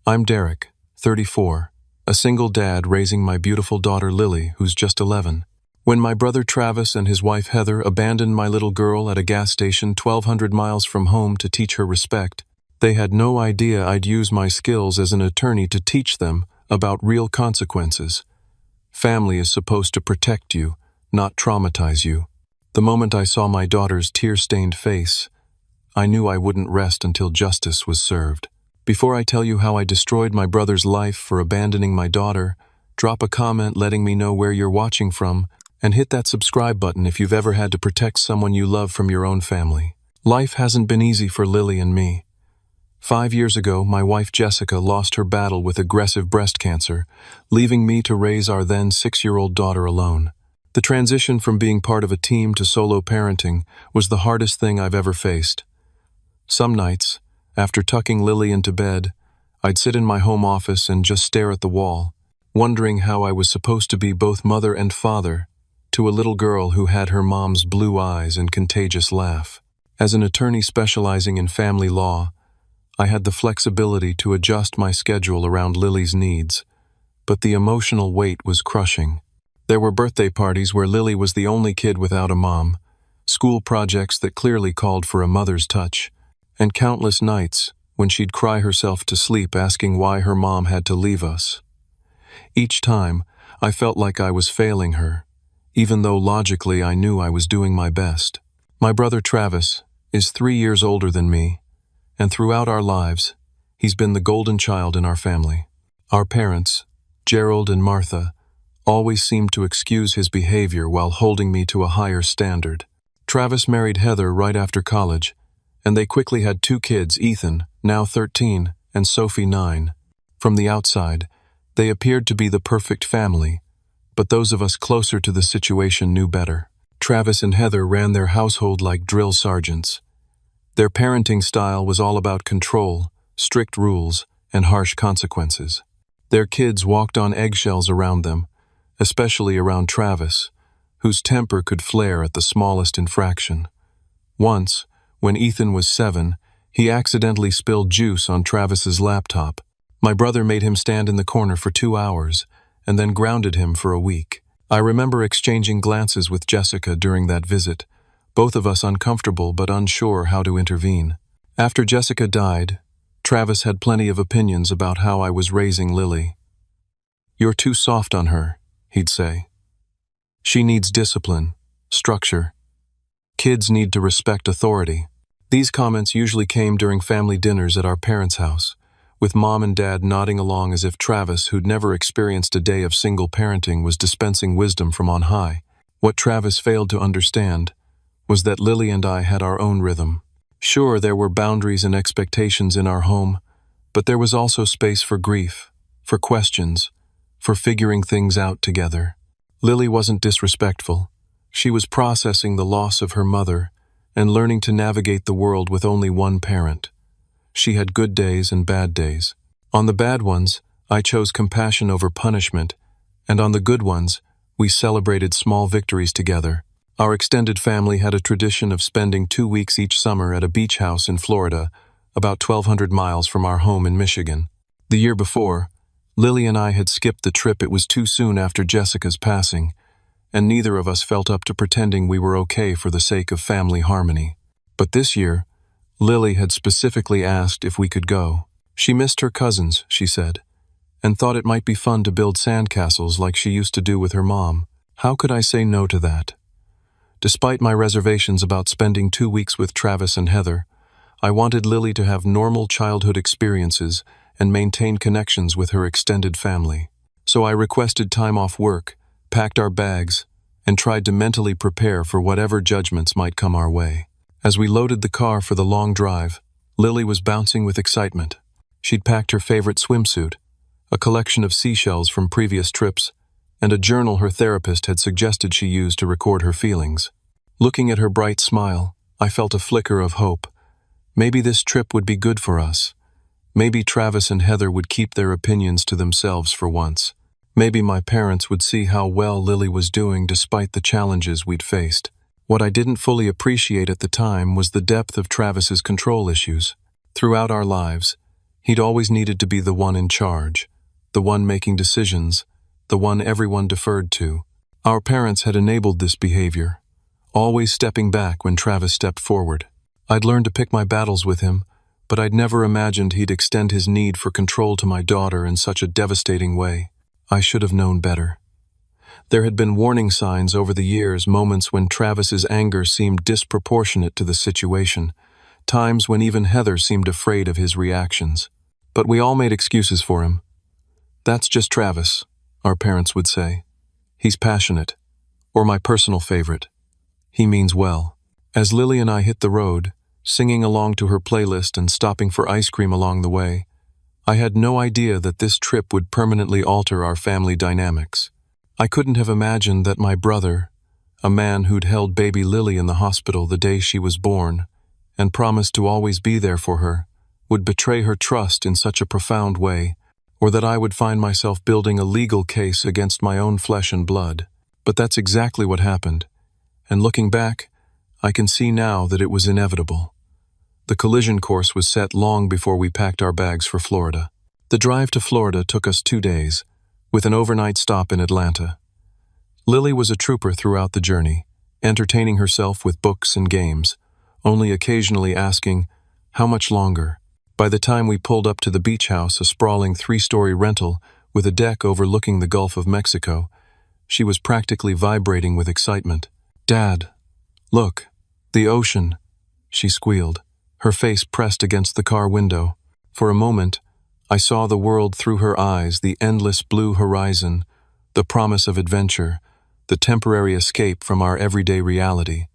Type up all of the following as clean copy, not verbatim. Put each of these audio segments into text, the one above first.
I'm Derek, 34, a single dad raising my beautiful daughter Lily, who's just 11. When my brother Travis and his wife Heather abandoned my little girl at a gas station 1,200 miles from home to teach her respect, they had no idea I'd use my skills as an attorney to teach them about real consequences. Family is supposed to protect you, not traumatize you. The moment I saw my daughter's tear-stained face, I knew I wouldn't rest until justice was served. Before I tell you how I destroyed my brother's life for abandoning my daughter, drop a comment letting me know where you're watching from, and hit that subscribe button if you've ever had to protect someone you love from your own family. Life hasn't been easy for Lily and me. 5 years ago, my wife Jessica lost her battle with aggressive breast cancer, leaving me to raise our then 6-year-old daughter alone. The transition from being part of a team to solo parenting was the hardest thing I've ever faced. Some nights, after tucking Lily into bed, I'd sit in my home office and just stare at the wall, wondering how I was supposed to be both mother and father to a little girl who had her mom's blue eyes and contagious laugh. As an attorney specializing in family law, I had the flexibility to adjust my schedule around Lily's needs, but the emotional weight was crushing. There were birthday parties where Lily was the only kid without a mom, school projects that clearly called for a mother's touch, and countless nights when she'd cry herself to sleep asking why her mom had to leave us. Each time, I felt like I was failing her, even though logically I knew I was doing my best. My brother Travis is 3 years older than me, and throughout our lives, he's been the golden child in our family. Our parents, Gerald and Martha, always seemed to excuse his behavior while holding me to a higher standard. Travis married Heather right after college, and they quickly had 2 kids, Ethan, now 13, and Sophie, 9. From the outside, they appeared to be the perfect family, but those of us closer to the situation knew better. Travis and Heather ran their household like drill sergeants. Their parenting style was all about control, strict rules, and harsh consequences. Their kids walked on eggshells around them, especially around Travis, whose temper could flare at the smallest infraction. Once, when Ethan was 7, he accidentally spilled juice on Travis's laptop. My brother made him stand in the corner for 2 hours, and then grounded him for a week. I remember exchanging glances with Jessica during that visit, both of us uncomfortable but unsure how to intervene. After Jessica died, Travis had plenty of opinions about how I was raising Lily. "You're too soft on her," he'd say. "She needs discipline, structure. Kids need to respect authority." These comments usually came during family dinners at our parents' house, with Mom and Dad nodding along as if Travis, who'd never experienced a day of single parenting, was dispensing wisdom from on high. What Travis failed to understand was that Lily and I had our own rhythm. Sure, there were boundaries and expectations in our home, but there was also space for grief, for questions, for figuring things out together. Lily wasn't disrespectful. She was processing the loss of her mother and learning to navigate the world with only one parent. She had good days and bad days. On the bad ones, I chose compassion over punishment, and on the good ones, we celebrated small victories together. Our extended family had a tradition of spending 2 weeks each summer at a beach house in Florida, about 1,200 miles from our home in Michigan. The year before, Lily and I had skipped the trip. It was too soon after Jessica's passing, and neither of us felt up to pretending we were okay for the sake of family harmony. But this year, Lily had specifically asked if we could go. She missed her cousins, she said, and thought it might be fun to build sandcastles like she used to do with her mom. How could I say no to that? Despite my reservations about spending 2 weeks with Travis and Heather, I wanted Lily to have normal childhood experiences and maintain connections with her extended family. So I requested time off work, packed our bags, and tried to mentally prepare for whatever judgments might come our way. As we loaded the car for the long drive, Lily was bouncing with excitement. She'd packed her favorite swimsuit, a collection of seashells from previous trips, and a journal her therapist had suggested she use to record her feelings. Looking at her bright smile, I felt a flicker of hope. Maybe this trip would be good for us. Maybe Travis and Heather would keep their opinions to themselves for once. Maybe my parents would see how well Lily was doing despite the challenges we'd faced. What I didn't fully appreciate at the time was the depth of Travis's control issues. Throughout our lives, He'd always needed to be the one in charge, the one making decisions, the one everyone deferred to. Our parents had enabled this behavior, always stepping back when Travis stepped forward. I'd learned to pick my battles with him, but I'd never imagined he'd extend his need for control to my daughter in such a devastating way. I should have known better. There had been warning signs over the years, moments when Travis's anger seemed disproportionate to the situation, times when even Heather seemed afraid of his reactions. But we all made excuses for him. "That's just Travis," our parents would say. "He's passionate," or my personal favorite, "He means well." As Lily and I hit the road, singing along to her playlist and stopping for ice cream along the way, I had no idea that this trip would permanently alter our family dynamics. I couldn't have imagined that my brother, a man who'd held baby Lily in the hospital the day she was born and promised to always be there for her, would betray her trust in such a profound way, or that I would find myself building a legal case against my own flesh and blood. But that's exactly what happened, and looking back, I can see now that it was inevitable. The collision course was set long before we packed our bags for Florida. The drive to Florida took us 2 days, with an overnight stop in Atlanta. Lily was a trooper throughout the journey, entertaining herself with books and games, only occasionally asking, "How much longer?" By the time we pulled up to the beach house, a sprawling 3-story rental with a deck overlooking the Gulf of Mexico, she was practically vibrating with excitement. "Dad, look, the ocean," she squealed, her face pressed against the car window. For a moment, I saw the world through her eyes, the endless blue horizon, the promise of adventure, the temporary escape from our everyday reality.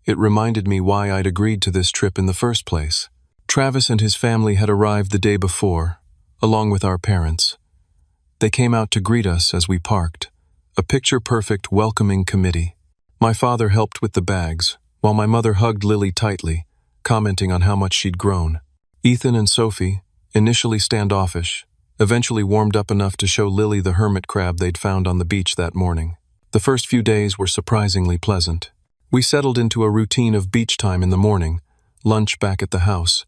It reminded me why I'd agreed to this trip in the first place. Travis and his family had arrived the day before, along with our parents. They came out to greet us as we parked, a picture-perfect, welcoming committee. My father helped with the bags, while my mother hugged Lily tightly, commenting on how much she'd grown. Ethan and Sophie, initially standoffish, eventually warmed up enough to show Lily the hermit crab they'd found on the beach that morning. The first few days were surprisingly pleasant. We settled into a routine of beach time in the morning, lunch back at the house,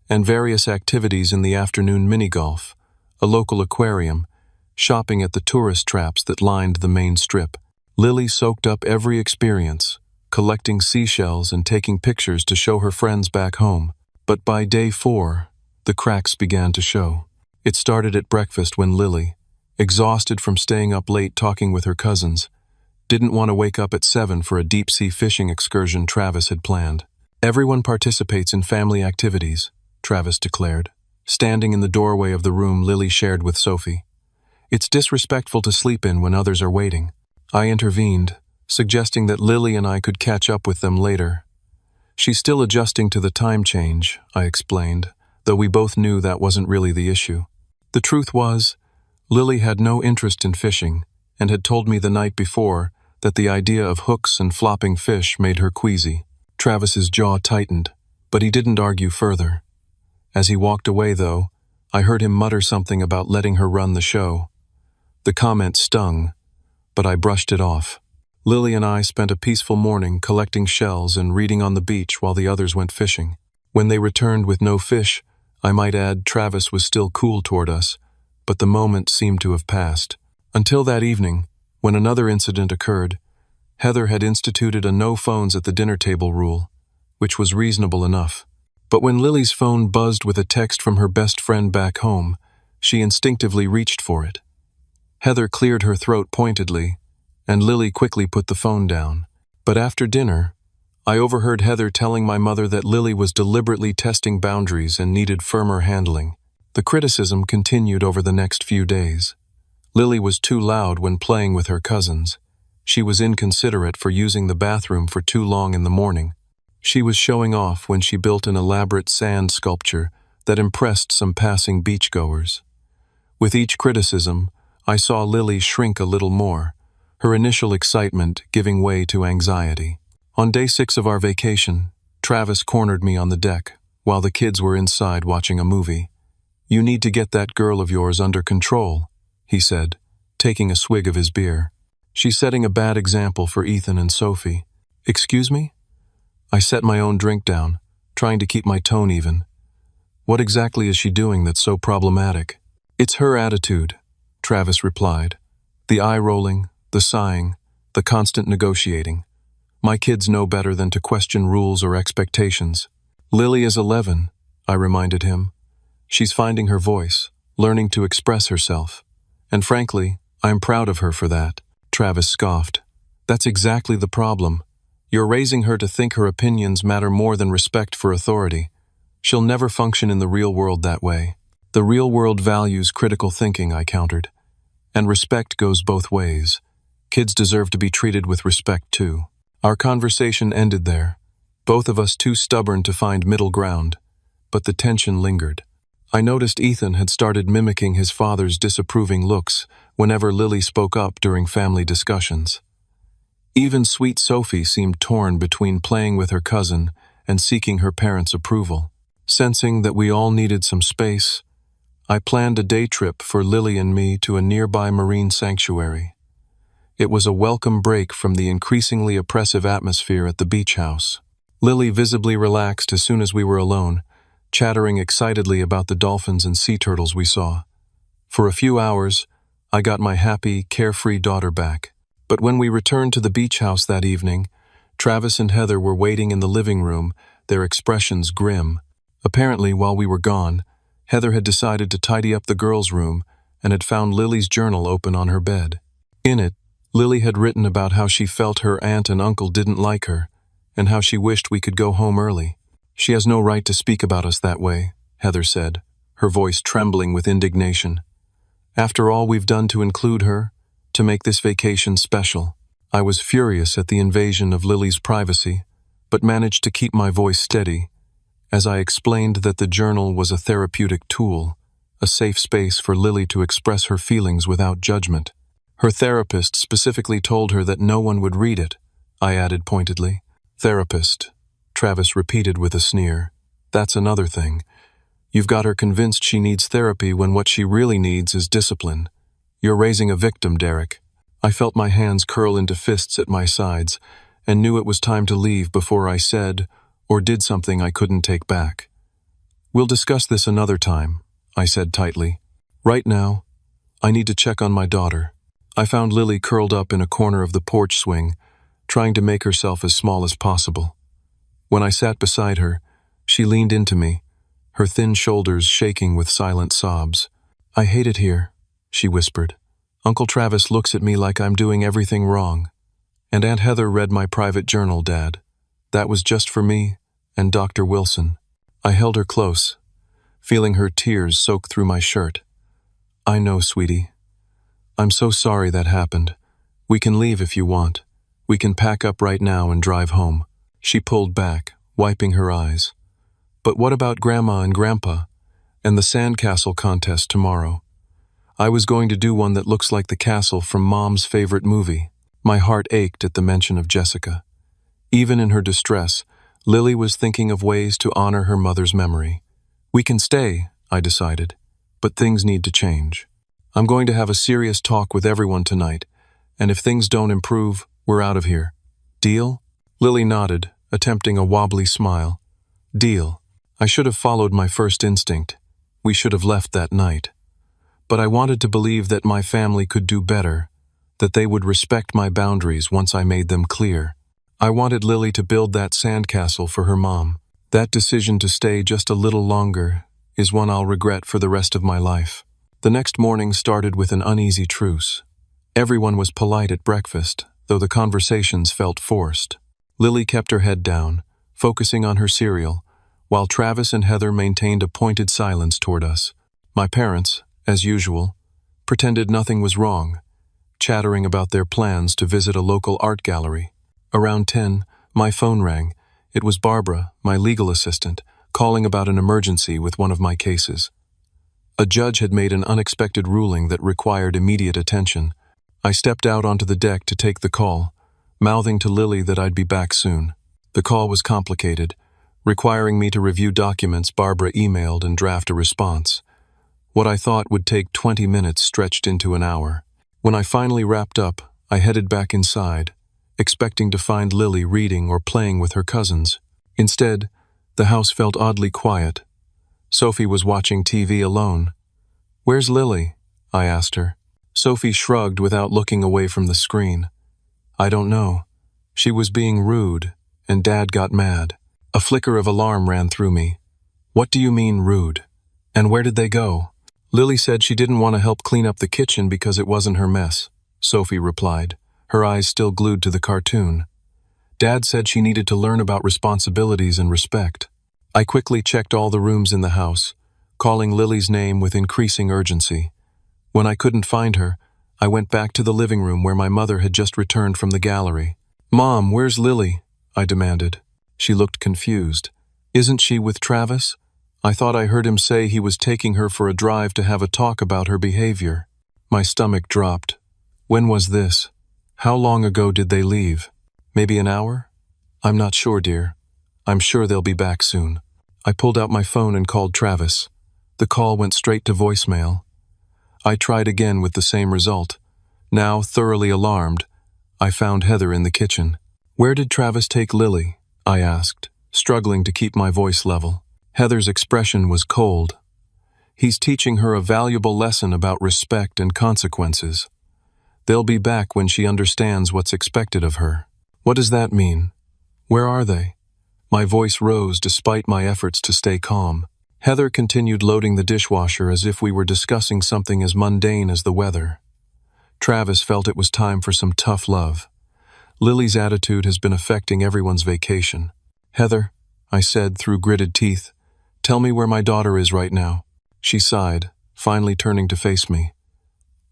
and various activities in the afternoon: mini-golf, a local aquarium, shopping at the tourist traps that lined the main strip. Lily soaked up every experience, collecting seashells and taking pictures to show her friends back home. But by day 4, the cracks began to show. It started at breakfast when Lily, exhausted from staying up late talking with her cousins, didn't want to wake up at 7 for a deep-sea fishing excursion Travis had planned. "Everyone participates in family activities," Travis declared, standing in the doorway of the room Lily shared with Sophie. "It's disrespectful to sleep in when others are waiting." I intervened, suggesting that Lily and I could catch up with them later. "She's still adjusting to the time change," I explained, though we both knew that wasn't really the issue. The truth was, Lily had no interest in fishing and had told me the night before that the idea of hooks and flopping fish made her queasy. Travis's jaw tightened, but he didn't argue further. As he walked away, though, I heard him mutter something about letting her run the show. The comment stung, but I brushed it off. Lily and I spent a peaceful morning collecting shells and reading on the beach while the others went fishing. When they returned with no fish, I might add, Travis was still cool toward us, but the moment seemed to have passed. Until that evening, when another incident occurred, Heather had instituted a no phones at the dinner table rule, which was reasonable enough. But when Lily's phone buzzed with a text from her best friend back home, she instinctively reached for it. Heather cleared her throat pointedly, and Lily quickly put the phone down. But after dinner, I overheard Heather telling my mother that Lily was deliberately testing boundaries and needed firmer handling. The criticism continued over the next few days. Lily was too loud when playing with her cousins. She was inconsiderate for using the bathroom for too long in the morning. She was showing off when she built an elaborate sand sculpture that impressed some passing beachgoers. With each criticism, I saw Lily shrink a little more, her initial excitement giving way to anxiety. On day 6 of our vacation, Travis cornered me on the deck while the kids were inside watching a movie. "You need to get that girl of yours under control," he said, taking a swig of his beer. "She's setting a bad example for Ethan and Sophie." "Excuse me?" I set my own drink down, trying to keep my tone even. What exactly is she doing that's so problematic? It's her attitude, Travis replied. The eye-rolling, the sighing, the constant negotiating. My kids know better than to question rules or expectations. Lily is 11, I reminded him. She's finding her voice, learning to express herself. And frankly, I'm proud of her for that. Travis scoffed. That's exactly the problem. You're raising her to think her opinions matter more than respect for authority. She'll never function in the real world that way. The real world values critical thinking, I countered. And respect goes both ways. Kids deserve to be treated with respect too. Our conversation ended there, both of us too stubborn to find middle ground, but the tension lingered. I noticed Ethan had started mimicking his father's disapproving looks whenever Lily spoke up during family discussions. Even sweet Sophie seemed torn between playing with her cousin and seeking her parents' approval. Sensing that we all needed some space, I planned a day trip for Lily and me to a nearby marine sanctuary. It was a welcome break from the increasingly oppressive atmosphere at the beach house. Lily visibly relaxed as soon as we were alone, chattering excitedly about the dolphins and sea turtles we saw. For a few hours, I got my happy, carefree daughter back. But when we returned to the beach house that evening, Travis and Heather were waiting in the living room, their expressions grim. Apparently, while we were gone, Heather had decided to tidy up the girls' room and had found Lily's journal open on her bed. In it, Lily had written about how she felt her aunt and uncle didn't like her, and how she wished we could go home early. She has no right to speak about us that way, Heather said, her voice trembling with indignation. After all we've done to include her, to make this vacation special. I was furious at the invasion of Lily's privacy, but managed to keep my voice steady, as I explained that the journal was a therapeutic tool, a safe space for Lily to express her feelings without judgment. Her therapist specifically told her that no one would read it, I added pointedly. Therapist, Travis repeated with a sneer. That's another thing. You've got her convinced she needs therapy when what she really needs is discipline. You're raising a victim, Derek. I felt my hands curl into fists at my sides and knew it was time to leave before I said or did something I couldn't take back. We'll discuss this another time, I said tightly. Right now, I need to check on my daughter. I found Lily curled up in a corner of the porch swing, trying to make herself as small as possible. When I sat beside her, she leaned into me, her thin shoulders shaking with silent sobs. I hate it here, she whispered. Uncle Travis looks at me like I'm doing everything wrong. And Aunt Heather read my private journal, Dad. That was just for me and Dr. Wilson. I held her close, feeling her tears soak through my shirt. I know, sweetie. I'm so sorry that happened. We can leave if you want. We can pack up right now and drive home. She pulled back, wiping her eyes. But what about Grandma and Grandpa and the sandcastle contest tomorrow? I was going to do one that looks like the castle from Mom's favorite movie. My heart ached at the mention of Jessica. Even in her distress, Lily was thinking of ways to honor her mother's memory. We can stay, I decided, but things need to change. I'm going to have a serious talk with everyone tonight, and if things don't improve, we're out of here. Deal? Lily nodded, attempting a wobbly smile. Deal. I should have followed my first instinct. We should have left that night. But I wanted to believe that my family could do better, that they would respect my boundaries once I made them clear. I wanted Lily to build that sandcastle for her mom. That decision to stay just a little longer is one I'll regret for the rest of my life. The next morning started with an uneasy truce. Everyone was polite at breakfast, though the conversations felt forced. Lily kept her head down, focusing on her cereal, while Travis and Heather maintained a pointed silence toward us. My parents, as usual, pretended nothing was wrong, chattering about their plans to visit a local art gallery. Around 10, my phone rang. It was Barbara, my legal assistant, calling about an emergency with one of my cases. A judge had made an unexpected ruling that required immediate attention. I stepped out onto the deck to take the call, mouthing to Lily that I'd be back soon. The call was complicated, requiring me to review documents Barbara emailed and draft a response. What I thought would take 20 minutes stretched into an hour. When I finally wrapped up, I headed back inside, expecting to find Lily reading or playing with her cousins. Instead, the house felt oddly quiet. Sophie was watching TV alone. "Where's Lily?" I asked her. Sophie shrugged without looking away from the screen. "I don't know. She was being rude, and Dad got mad." A flicker of alarm ran through me. "What do you mean, rude? And where did they go?" "Lily said she didn't want to help clean up the kitchen because it wasn't her mess," Sophie replied, her eyes still glued to the cartoon. "Dad said she needed to learn about responsibilities and respect." I quickly checked all the rooms in the house, calling Lily's name with increasing urgency. When I couldn't find her, I went back to the living room where my mother had just returned from the gallery. "Mom, where's Lily?" I demanded. She looked confused. "Isn't she with Travis? I thought I heard him say he was taking her for a drive to have a talk about her behavior." My stomach dropped. When was this? How long ago did they leave? Maybe an hour? "I'm not sure, dear. I'm sure they'll be back soon." I pulled out my phone and called Travis. The call went straight to voicemail. I tried again with the same result. Now, thoroughly alarmed, I found Heather in the kitchen. "Where did Travis take Lily?" I asked, struggling to keep my voice level. Heather's expression was cold. "He's teaching her a valuable lesson about respect and consequences. They'll be back when she understands what's expected of her." "What does that mean? Where are they?" My voice rose despite my efforts to stay calm. Heather continued loading the dishwasher as if we were discussing something as mundane as the weather. Travis felt it was time for some tough love. Lily's attitude has been affecting everyone's vacation. "Heather," I said through gritted teeth, "tell me where my daughter is right now." She sighed, finally turning to face me.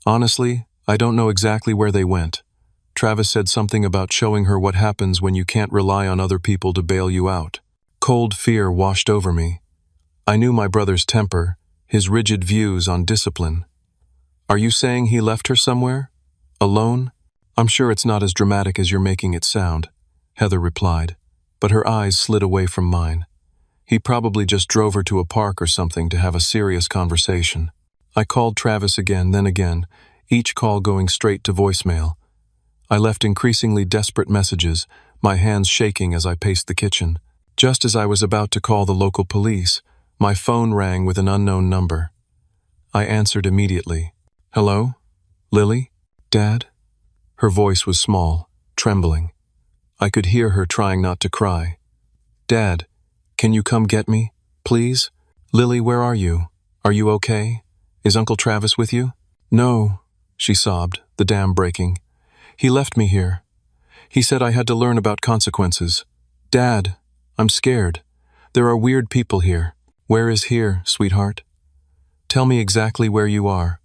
"Honestly, I don't know exactly where they went. Travis said something about showing her what happens when you can't rely on other people to bail you out." Cold fear washed over me. I knew my brother's temper, his rigid views on discipline. "Are you saying he left her somewhere? Alone?" "I'm sure it's not as dramatic as you're making it sound," Heather replied, but her eyes slid away from mine. "He probably just drove her to a park or something to have a serious conversation." I called Travis again, then again, each call going straight to voicemail. I left increasingly desperate messages, my hands shaking as I paced the kitchen. Just as I was about to call the local police, my phone rang with an unknown number. I answered immediately. "Hello? Lily? Dad?" Her voice was small, trembling. I could hear her trying not to cry. "Dad, can you come get me, please? Lily, where are you? Are you okay? Is Uncle Travis with you?" "No," she sobbed, the dam breaking. "He left me here. He said I had to learn about consequences. Dad, I'm scared. There are weird people here." "Where is here, sweetheart? Tell me exactly where you are."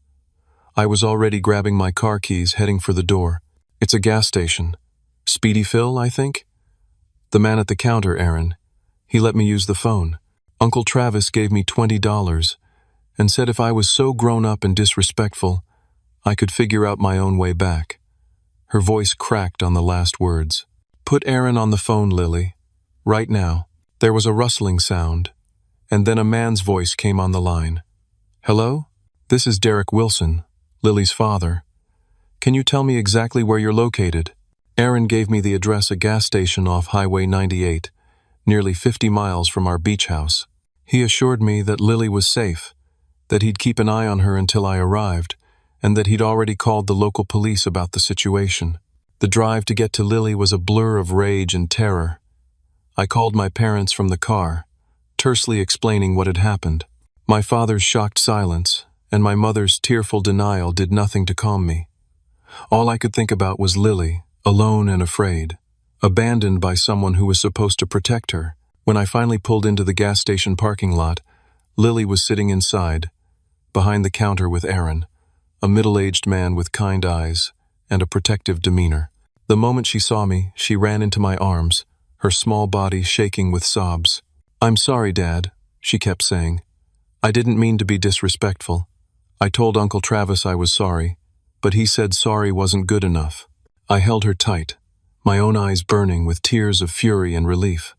I was already grabbing my car keys, heading for the door. "It's a gas station. Speedy Phil, I think?" "The man at the counter, Aaron. He let me use the phone. Uncle Travis gave me $20 and said if I was so grown up and disrespectful, I could figure out my own way back." Her voice cracked on the last words. "Put Aaron on the phone, Lily. Right now." There was a rustling sound, and then a man's voice came on the line. "Hello? This is Derek Wilson, Lily's father. Can you tell me exactly where you're located?" Aaron gave me the address, a gas station off Highway 98, nearly 50 miles from our beach house. He assured me that Lily was safe, that he'd keep an eye on her until I arrived, and that he'd already called the local police about the situation. The drive to get to Lily was a blur of rage and terror. I called my parents from the car, tersely explaining what had happened. My father's shocked silence and my mother's tearful denial did nothing to calm me. All I could think about was Lily, alone and afraid, abandoned by someone who was supposed to protect her. When I finally pulled into the gas station parking lot, Lily was sitting inside, behind the counter with Aaron, a middle-aged man with kind eyes and a protective demeanor. The moment she saw me, she ran into my arms, her small body shaking with sobs. "I'm sorry, Dad," she kept saying. "I didn't mean to be disrespectful. I told Uncle Travis I was sorry, but he said sorry wasn't good enough." I held her tight, my own eyes burning with tears of fury and relief.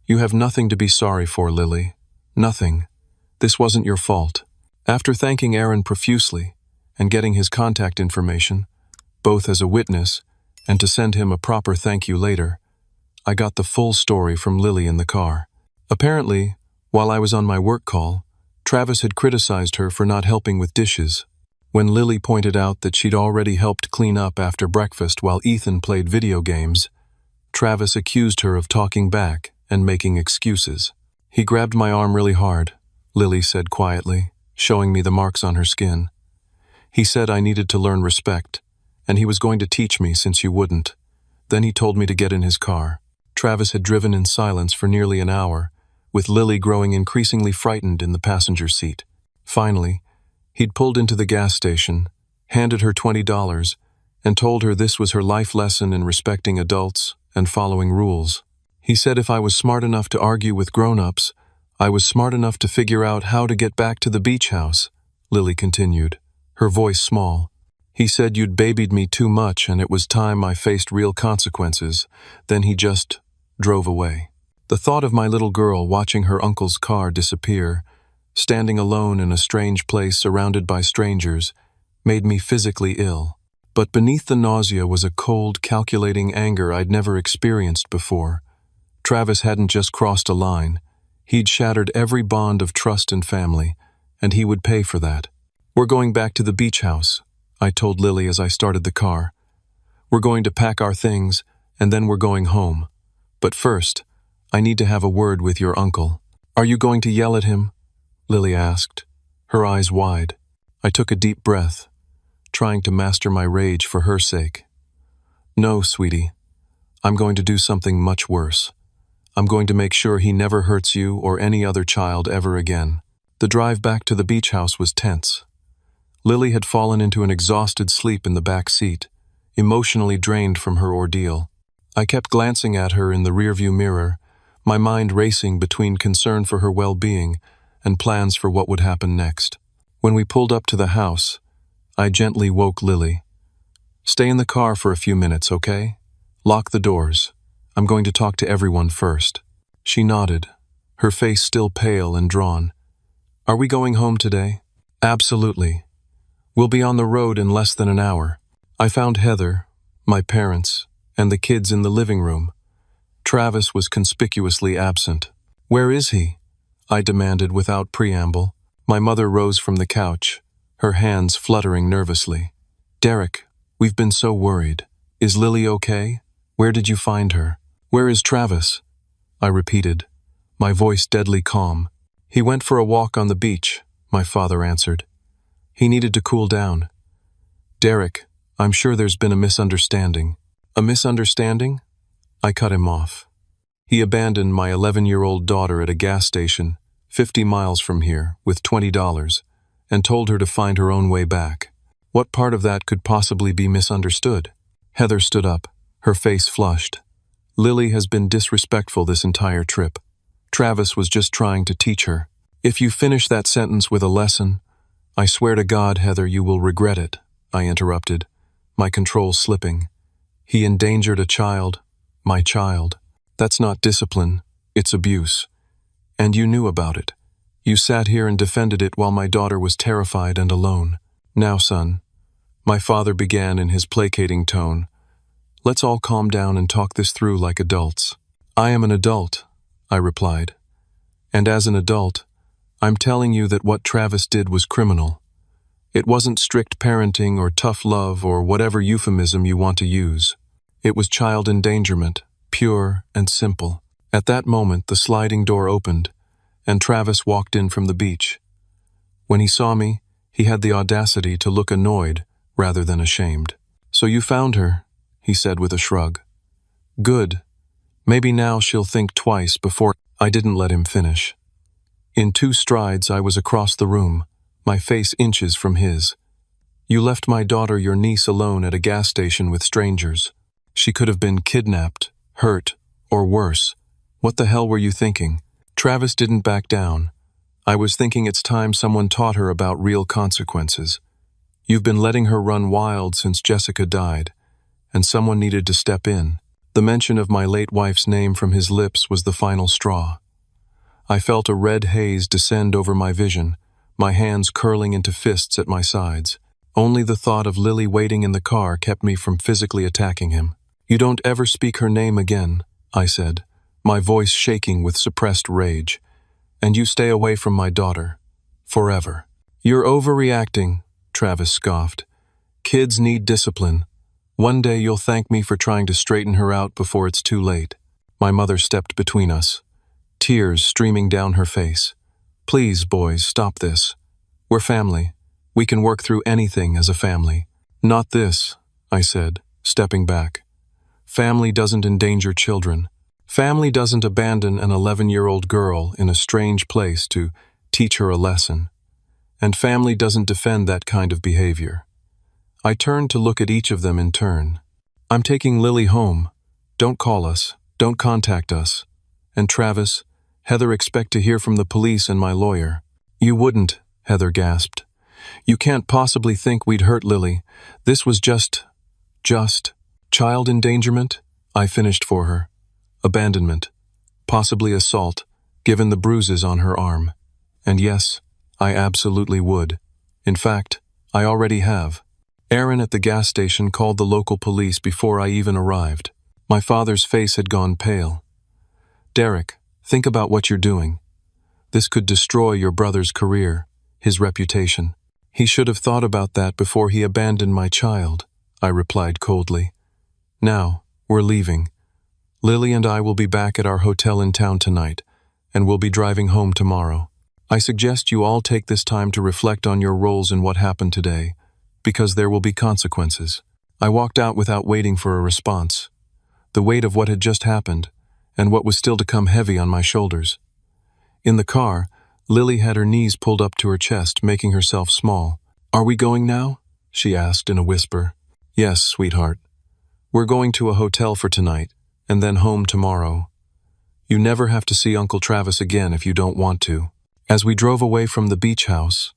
"You have nothing to be sorry for, Lily. Nothing. This wasn't your fault." After thanking Aaron profusely and getting his contact information, both as a witness and to send him a proper thank you later, I got the full story from Lily in the car. Apparently, While I was on my work call, Travis had criticized her for not helping with dishes. When Lily pointed out that she'd already helped clean up after breakfast while Ethan played video games, Travis accused her of talking back and making excuses. He grabbed my arm really hard, Lily said quietly, showing me the marks on her skin. He said I needed to learn respect, and he was going to teach me since you wouldn't. Then he told me to get in his car. Travis had driven in silence for nearly an hour, with Lily growing increasingly frightened in the passenger seat. Finally, he'd pulled into the gas station, handed her $20, and told her this was her life lesson in respecting adults and following rules. He said if I was smart enough to argue with grown-ups, I was smart enough to figure out how to get back to the beach house, Lily continued, her voice small. He said you'd babied me too much and it was time I faced real consequences. Then he just drove away. The thought of my little girl watching her uncle's car disappear, standing alone in a strange place surrounded by strangers, made me physically ill. But beneath the nausea was a cold, calculating anger I'd never experienced before. Travis hadn't just crossed a line. He'd shattered every bond of trust and family, and he would pay for that. We're going back to the beach house, I told Lily as I started the car. We're going to pack our things, and then we're going home. But first, I need to have a word with your uncle. Are you going to yell at him? Lily asked, her eyes wide. I took a deep breath, trying to master my rage for her sake. No, sweetie. I'm going to do something much worse. I'm going to make sure he never hurts you or any other child ever again. The drive back to the beach house was tense. Lily had fallen into an exhausted sleep in the back seat, emotionally drained from her ordeal. I kept glancing at her in the rearview mirror, my mind racing between concern for her well-being and plans for what would happen next. When we pulled up to the house, I gently woke Lily. Stay in the car for a few minutes, okay? Lock the doors. I'm going to talk to everyone first. She nodded, her face still pale and drawn. Are we going home today? Absolutely. We'll be on the road in less than an hour. I found Heather, my parents, and the kids in the living room. Travis was conspicuously absent. Where is he? I demanded without preamble. My mother rose from the couch, her hands fluttering nervously. Derek, we've been so worried. Is Lily okay? Where did you find her? Where is Travis? I repeated, my voice deadly calm. He went for a walk on the beach, my father answered. He needed to cool down. Derek, I'm sure there's been a misunderstanding. A misunderstanding? I cut him off. He abandoned my 11-year-old daughter at a gas station, 50 miles from here, with $20, and told her to find her own way back. What part of that could possibly be misunderstood? Heather stood up, her face flushed. Lily has been disrespectful this entire trip. Travis was just trying to teach her. If you finish that sentence with a lesson, I swear to God, Heather, you will regret it, I interrupted, my control slipping. He endangered a child, my child. That's not discipline, it's abuse. And you knew about it. You sat here and defended it while my daughter was terrified and alone. Now, son, my father began in his placating tone, let's all calm down and talk this through like adults. I am an adult, I replied. And as an adult, I'm telling you that what Travis did was criminal. It wasn't strict parenting or tough love or whatever euphemism you want to use. It was child endangerment, pure and simple. At that moment, the sliding door opened, and Travis walked in from the beach. When he saw me, he had the audacity to look annoyed rather than ashamed. So you found her, he said with a shrug. Good. Maybe now she'll think twice before. I didn't let him finish. In 2 strides, I was across the room, my face inches from his. You left my daughter, your niece, alone at a gas station with strangers. She could have been kidnapped, hurt, or worse. What the hell were you thinking? Travis didn't back down. I was thinking it's time someone taught her about real consequences. You've been letting her run wild since Jessica died, and someone needed to step in. The mention of my late wife's name from his lips was the final straw. I felt a red haze descend over my vision, my hands curling into fists at my sides. Only the thought of Lily waiting in the car kept me from physically attacking him. You don't ever speak her name again, I said, my voice shaking with suppressed rage. and you stay away from my daughter. Forever. You're overreacting, Travis scoffed. Kids need discipline. One day you'll thank me for trying to straighten her out before it's too late. My mother stepped between us, tears streaming down her face. Please, boys, stop this. We're family. We can work through anything as a family. Not this, I said, stepping back. Family doesn't endanger children. Family doesn't abandon an 11-year-old girl in a strange place to teach her a lesson. And family doesn't defend that kind of behavior. I turned to look at each of them in turn. I'm taking Lily home. Don't call us. Don't contact us. And Travis, Heather, expect to hear from the police and my lawyer. You wouldn't, Heather gasped. You can't possibly think we'd hurt Lily. This was just child endangerment? I finished for her. Abandonment. Possibly assault, given the bruises on her arm. And yes, I absolutely would. In fact, I already have. Aaron at the gas station called the local police before I even arrived. My father's face had gone pale. Derek, think about what you're doing. This could destroy your brother's career, his reputation. He should have thought about that before he abandoned my child, I replied coldly. Now, we're leaving. Lily and I will be back at our hotel in town tonight, and we'll be driving home tomorrow. I suggest you all take this time to reflect on your roles in what happened today, because there will be consequences. I walked out without waiting for a response. The weight of what had just happened, and what was still to come heavy on my shoulders. In the car, Lily had her knees pulled up to her chest, making herself small. Are we going now? She asked in a whisper. Yes, sweetheart. We're going to a hotel for tonight, and then home tomorrow. You never have to see Uncle Travis again if you don't want to. As we drove away from the beach house,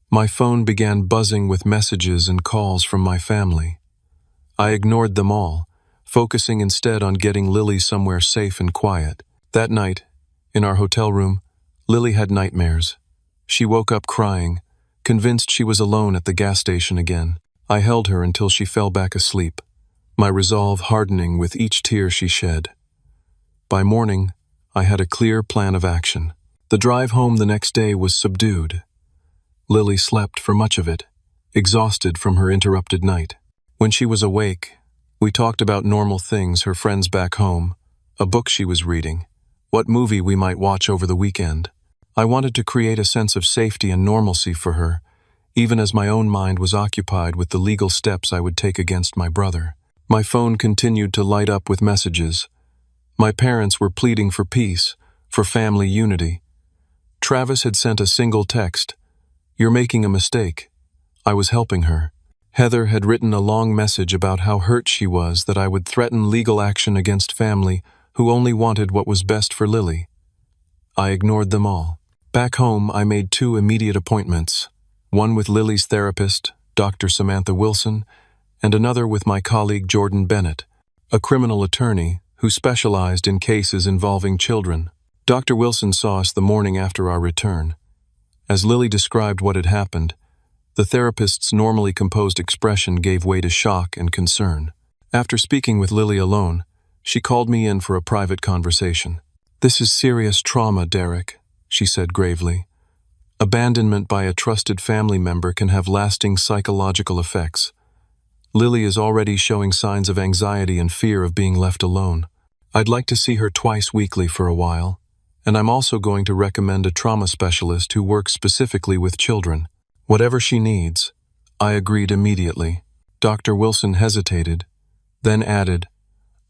my phone began buzzing with messages and calls from my family. I ignored them all, focusing instead on getting Lily somewhere safe and quiet. That night, in our hotel room, Lily had nightmares. She woke up crying, convinced she was alone at the gas station again. I held her until she fell back asleep, my resolve hardening with each tear she shed. By morning, I had a clear plan of action. The drive home the next day was subdued. Lily slept for much of it, exhausted from her interrupted night. When she was awake, we talked about normal things, her friends back home, a book she was reading, what movie we might watch over the weekend. I wanted to create a sense of safety and normalcy for her, even as my own mind was occupied with the legal steps I would take against my brother. My phone continued to light up with messages. My parents were pleading for peace, for family unity. Travis had sent a single text. You're making a mistake. I was helping her. Heather had written a long message about how hurt she was that I would threaten legal action against family who only wanted what was best for Lily. I ignored them all. Back home, I made 2 immediate appointments, one with Lily's therapist, Dr. Samantha Wilson, and another with my colleague Jordan Bennett, a criminal attorney who specialized in cases involving children. Dr. Wilson saw us the morning after our return. As Lily described what had happened, the therapist's normally composed expression gave way to shock and concern. After speaking with Lily alone, she called me in for a private conversation. This is serious trauma, Derek, she said gravely. Abandonment by a trusted family member can have lasting psychological effects. Lily is already showing signs of anxiety and fear of being left alone. I'd like to see her twice weekly for a while, and I'm also going to recommend a trauma specialist who works specifically with children. Whatever she needs, I agreed immediately. Dr. Wilson hesitated, then added,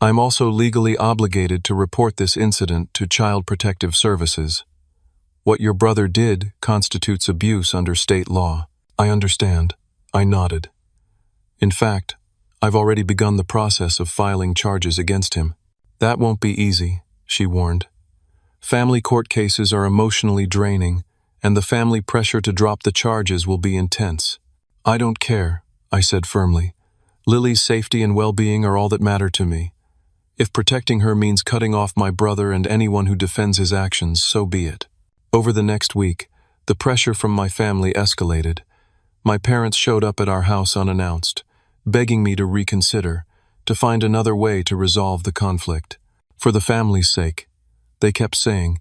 I'm also legally obligated to report this incident to Child Protective Services. What your brother did constitutes abuse under state law. I understand. I nodded. In fact, I've already begun the process of filing charges against him. That won't be easy, she warned. Family court cases are emotionally draining, and the family pressure to drop the charges will be intense. I don't care, I said firmly. Lily's safety and well-being are all that matter to me. If protecting her means cutting off my brother and anyone who defends his actions, so be it. Over the next week, the pressure from my family escalated. My parents showed up at our house unannounced, begging me to reconsider, to find another way to resolve the conflict. For the family's sake, they kept saying,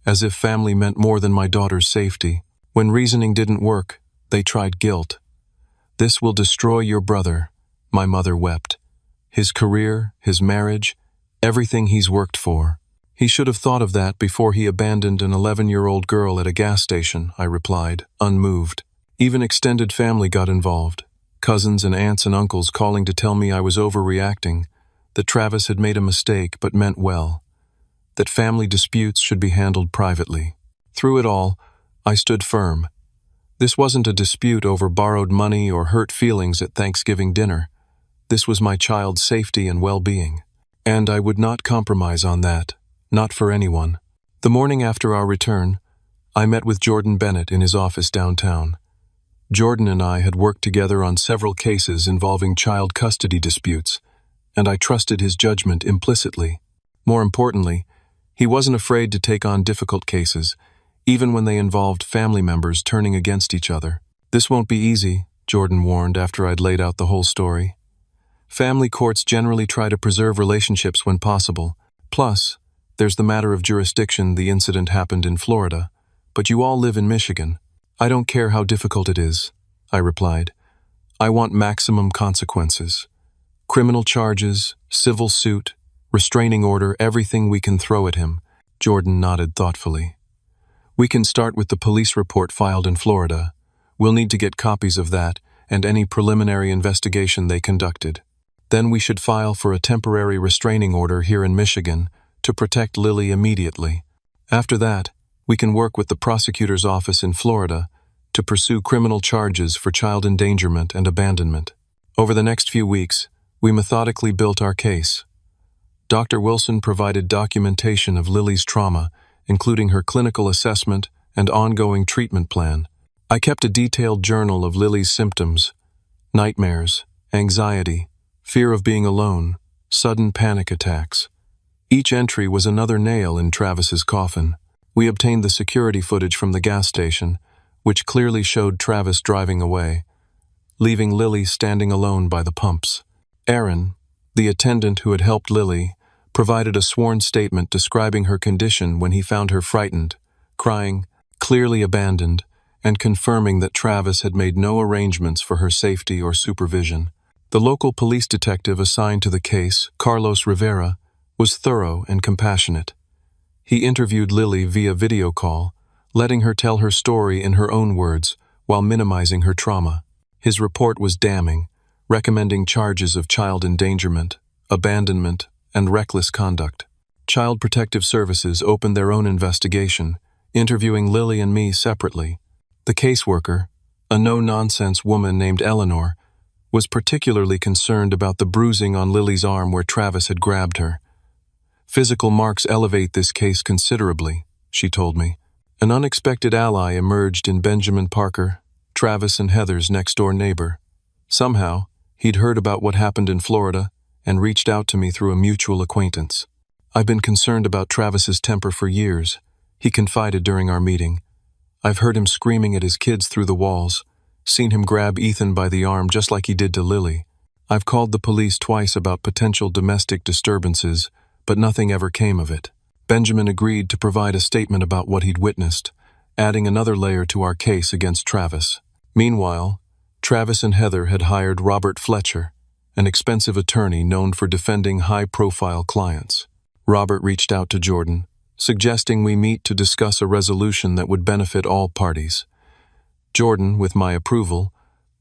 as if family meant more than my daughter's safety. When reasoning didn't work, they tried guilt. "This will destroy your brother," my mother wept. "His career, his marriage, everything he's worked for. He should have thought of that before he abandoned an 11-year-old girl at a gas station," I replied, unmoved. Even extended family got involved. Cousins and aunts and uncles calling to tell me I was overreacting, that Travis had made a mistake but meant well, that family disputes should be handled privately. Through it all, I stood firm. This wasn't a dispute over borrowed money or hurt feelings at Thanksgiving dinner. This was my child's safety and well-being. And I would not compromise on that, not for anyone. The morning after our return, I met with Jordan Bennett in his office downtown. Jordan and I had worked together on several cases involving child custody disputes, and I trusted his judgment implicitly. More importantly, he wasn't afraid to take on difficult cases, even when they involved family members turning against each other. "This won't be easy," Jordan warned after I'd laid out the whole story. "Family courts generally try to preserve relationships when possible. Plus, there's the matter of jurisdiction. The incident happened in Florida, but you all live in Michigan." "I don't care how difficult it is," I replied. "I want maximum consequences. Criminal charges, civil suit, restraining order, everything we can throw at him." Jordan nodded thoughtfully. "We can start with the police report filed in Florida. We'll need to get copies of that and any preliminary investigation they conducted. Then we should file for a temporary restraining order here in Michigan to protect Lily immediately. After that, we can work with the prosecutor's office in Florida to pursue criminal charges for child endangerment and abandonment." Over the next few weeks, we methodically built our case. Dr. Wilson provided documentation of Lily's trauma, including her clinical assessment and ongoing treatment plan. I kept a detailed journal of Lily's symptoms: nightmares, anxiety, fear of being alone, sudden panic attacks. Each entry was another nail in Travis's coffin. We obtained the security footage from the gas station, which clearly showed Travis driving away, leaving Lily standing alone by the pumps. Aaron, the attendant who had helped Lily, provided a sworn statement describing her condition when he found her frightened, crying, clearly abandoned, and confirming that Travis had made no arrangements for her safety or supervision. The local police detective assigned to the case, Carlos Rivera, was thorough and compassionate. He interviewed Lily via video call, letting her tell her story in her own words while minimizing her trauma. His report was damning, recommending charges of child endangerment, abandonment, and reckless conduct. Child Protective Services opened their own investigation, interviewing Lily and me separately. The caseworker, a no-nonsense woman named Eleanor, was particularly concerned about the bruising on Lily's arm where Travis had grabbed her. "Physical marks elevate this case considerably," she told me. An unexpected ally emerged in Benjamin Parker, Travis and Heather's next-door neighbor. Somehow, he'd heard about what happened in Florida and reached out to me through a mutual acquaintance. "I've been concerned about Travis's temper for years," he confided during our meeting. "I've heard him screaming at his kids through the walls, seen him grab Ethan by the arm just like he did to Lily. I've called the police twice about potential domestic disturbances, but nothing ever came of it." Benjamin agreed to provide a statement about what he'd witnessed, adding another layer to our case against Travis. Meanwhile, Travis and Heather had hired Robert Fletcher, an expensive attorney known for defending high-profile clients. Robert reached out to Jordan, suggesting we meet to discuss a resolution that would benefit all parties. Jordan, with my approval,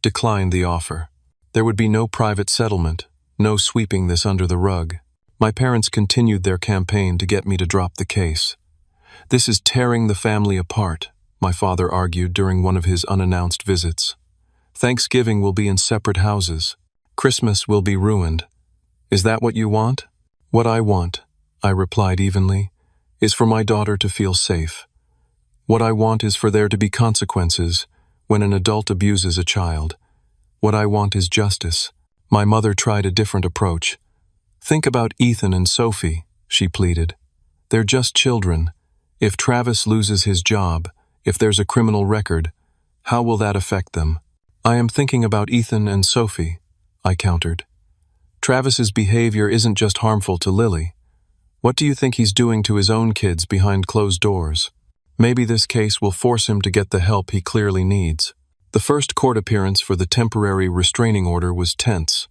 declined the offer. There would be no private settlement, no sweeping this under the rug. My parents continued their campaign to get me to drop the case. "This is tearing the family apart," my father argued during one of his unannounced visits. "Thanksgiving will be in separate houses. Christmas will be ruined. Is that what you want?" "What I want," I replied evenly, "is for my daughter to feel safe. What I want is for there to be consequences when an adult abuses a child. What I want is justice." My mother tried a different approach. "Think about Ethan and Sophie," she pleaded. "They're just children. If Travis loses his job, if there's a criminal record, how will that affect them?" "I am thinking about Ethan and Sophie," I countered. "Travis's behavior isn't just harmful to Lily. What do you think he's doing to his own kids behind closed doors?" Maybe this case will force him to get the help he clearly needs. The first court appearance for the temporary restraining order was tense.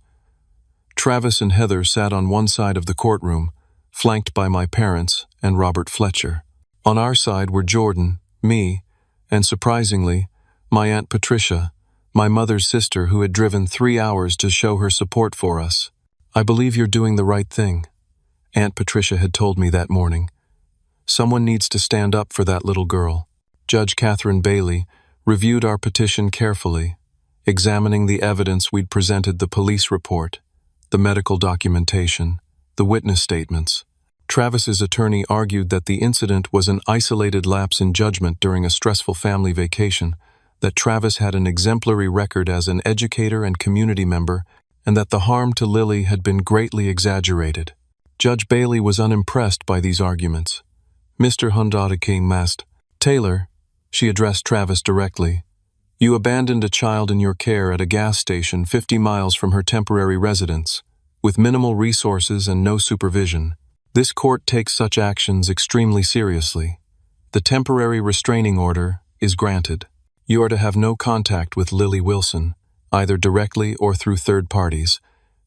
Travis and Heather sat on one side of the courtroom, flanked by my parents and Robert Fletcher. On our side were Jordan, me, and surprisingly, my Aunt Patricia, my mother's sister who had driven 3 hours to show her support for us. "I believe you're doing the right thing," Aunt Patricia had told me that morning. "Someone needs to stand up for that little girl." Judge Catherine Bailey reviewed our petition carefully, examining the evidence we'd presented: the police report, the medical documentation, the witness statements. Travis's attorney argued that the incident was an isolated lapse in judgment during a stressful family vacation, that Travis had an exemplary record as an educator and community member, and that the harm to Lily had been greatly exaggerated. Judge Bailey was unimpressed by these arguments. "Mr. Hundadaking Mast Taylor," she addressed Travis directly, "you abandoned a child in your care at a gas station 50 miles from her temporary residence, with minimal resources and no supervision. This court takes such actions extremely seriously. The temporary restraining order is granted. You are to have no contact with Lily Wilson, either directly or through third parties,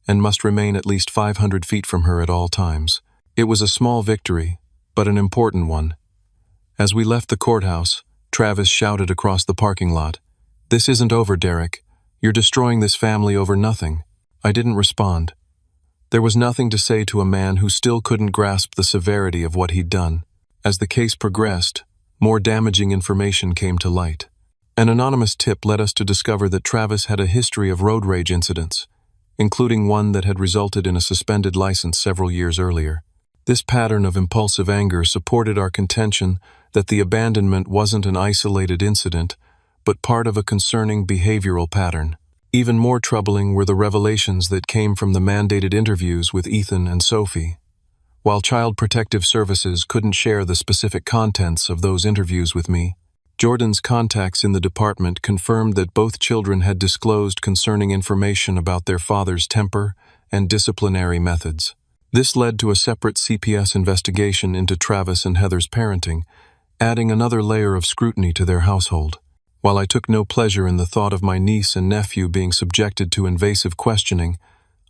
and must remain at least 500 feet from her at all times." It was a small victory, but an important one. As we left the courthouse, Travis shouted across the parking lot, "This isn't over, Derek. You're destroying this family over nothing." I didn't respond. There was nothing to say to a man who still couldn't grasp the severity of what he'd done. As the case progressed, more damaging information came to light. An anonymous tip led us to discover that Travis had a history of road rage incidents, including one that had resulted in a suspended license several years earlier. This pattern of impulsive anger supported our contention that the abandonment wasn't an isolated incident, but part of a concerning behavioral pattern. Even more troubling were the revelations that came from the mandated interviews with Ethan and Sophie. While Child Protective Services couldn't share the specific contents of those interviews with me, Jordan's contacts in the department confirmed that both children had disclosed concerning information about their father's temper and disciplinary methods. This led to a separate CPS investigation into Travis and Heather's parenting, adding another layer of scrutiny to their household. While I took no pleasure in the thought of my niece and nephew being subjected to invasive questioning,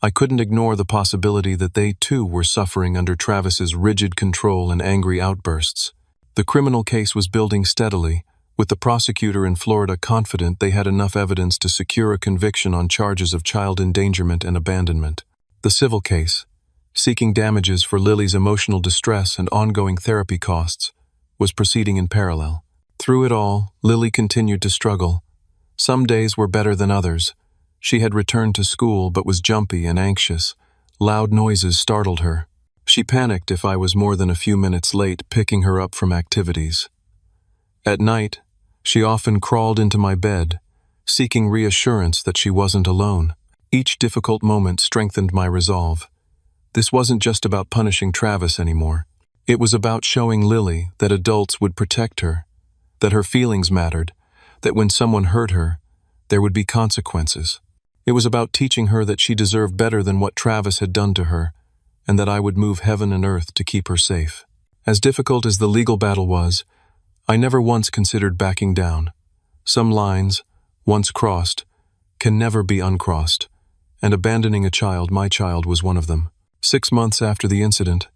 I couldn't ignore the possibility that they too were suffering under Travis's rigid control and angry outbursts. The criminal case was building steadily, with the prosecutor in Florida confident they had enough evidence to secure a conviction on charges of child endangerment and abandonment. The civil case, seeking damages for Lily's emotional distress and ongoing therapy costs, was proceeding in parallel. Through it all, Lily continued to struggle. Some days were better than others. She had returned to school but was jumpy and anxious. Loud noises startled her. She panicked if I was more than a few minutes late picking her up from activities. At night, she often crawled into my bed, seeking reassurance that she wasn't alone. Each difficult moment strengthened my resolve. This wasn't just about punishing Travis anymore. It was about showing Lily that adults would protect her, that her feelings mattered, that when someone hurt her, there would be consequences. It was about teaching her that she deserved better than what Travis had done to her, and that I would move heaven and earth to keep her safe. As difficult as the legal battle was, I never once considered backing down. Some lines, once crossed, can never be uncrossed, and abandoning a child, my child, was one of them. 6 months after the incident,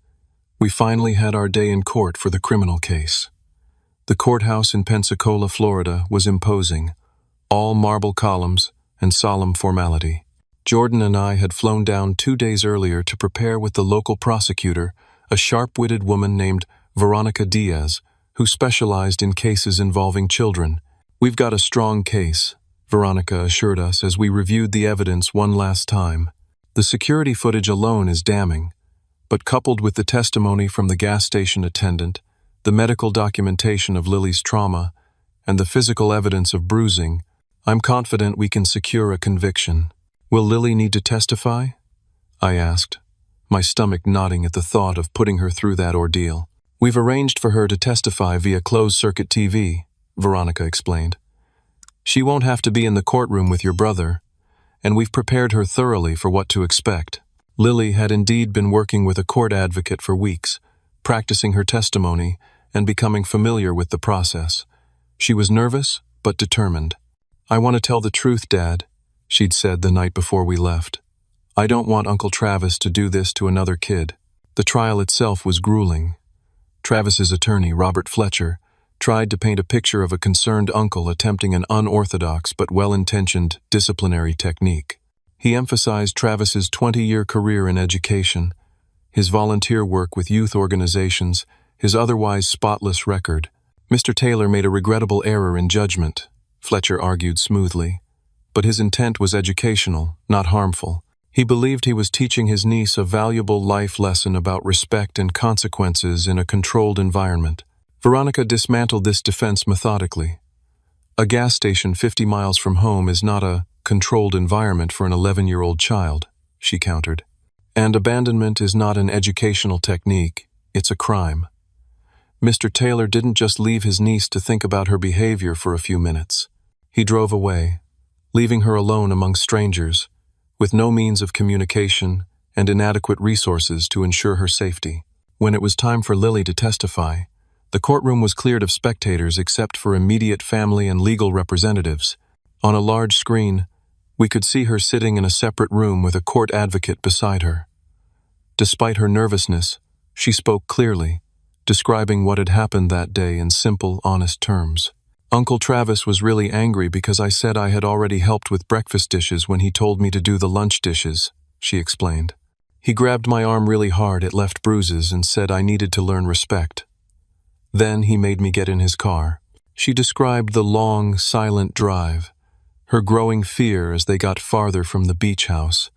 we finally had our day in court for the criminal case. The courthouse in Pensacola, Florida, was imposing, all marble columns and solemn formality. Jordan and I had flown down 2 days earlier to prepare with the local prosecutor, a sharp-witted woman named Veronica Diaz, who specialized in cases involving children. "We've got a strong case," Veronica assured us as we reviewed the evidence one last time. "The security footage alone is damning, but coupled with the testimony from the gas station attendant, the medical documentation of Lily's trauma, and the physical evidence of bruising, I'm confident we can secure a conviction." "Will Lily need to testify?" I asked, my stomach knotting at the thought of putting her through that ordeal. "We've arranged for her to testify via closed-circuit TV," Veronica explained. "She won't have to be in the courtroom with your brother, and we've prepared her thoroughly for what to expect." Lily had indeed been working with a court advocate for weeks, practicing her testimony and becoming familiar with the process. She was nervous, but determined. "I want to tell the truth, Dad," she'd said the night before we left. "I don't want Uncle Travis to do this to another kid." The trial itself was grueling. Travis's attorney, Robert Fletcher, tried to paint a picture of a concerned uncle attempting an unorthodox but well-intentioned disciplinary technique. He emphasized Travis's 20-year career in education, his volunteer work with youth organizations, his otherwise spotless record. "Mr. Taylor made a regrettable error in judgment," Fletcher argued smoothly, "but his intent was educational, not harmful. He believed he was teaching his niece a valuable life lesson about respect and consequences in a controlled environment." Veronica dismantled this defense methodically. "A gas station 50 miles from home is not a controlled environment for an 11-year-old child," she countered. "And abandonment is not an educational technique, it's a crime." Mr. Taylor didn't just leave his niece to think about her behavior for a few minutes. He drove away, leaving her alone among strangers, with no means of communication and inadequate resources to ensure her safety. When it was time for Lily to testify, the courtroom was cleared of spectators except for immediate family and legal representatives. On a large screen, we could see her sitting in a separate room with a court advocate beside her. Despite her nervousness, she spoke clearly, describing what had happened that day in simple, honest terms. "Uncle Travis was really angry because I said I had already helped with breakfast dishes when he told me to do the lunch dishes," she explained. "He grabbed my arm really hard, it left bruises, and said I needed to learn respect. Then he made me get in his car." She described the long, silent drive, her growing fear as they got farther from the beach house,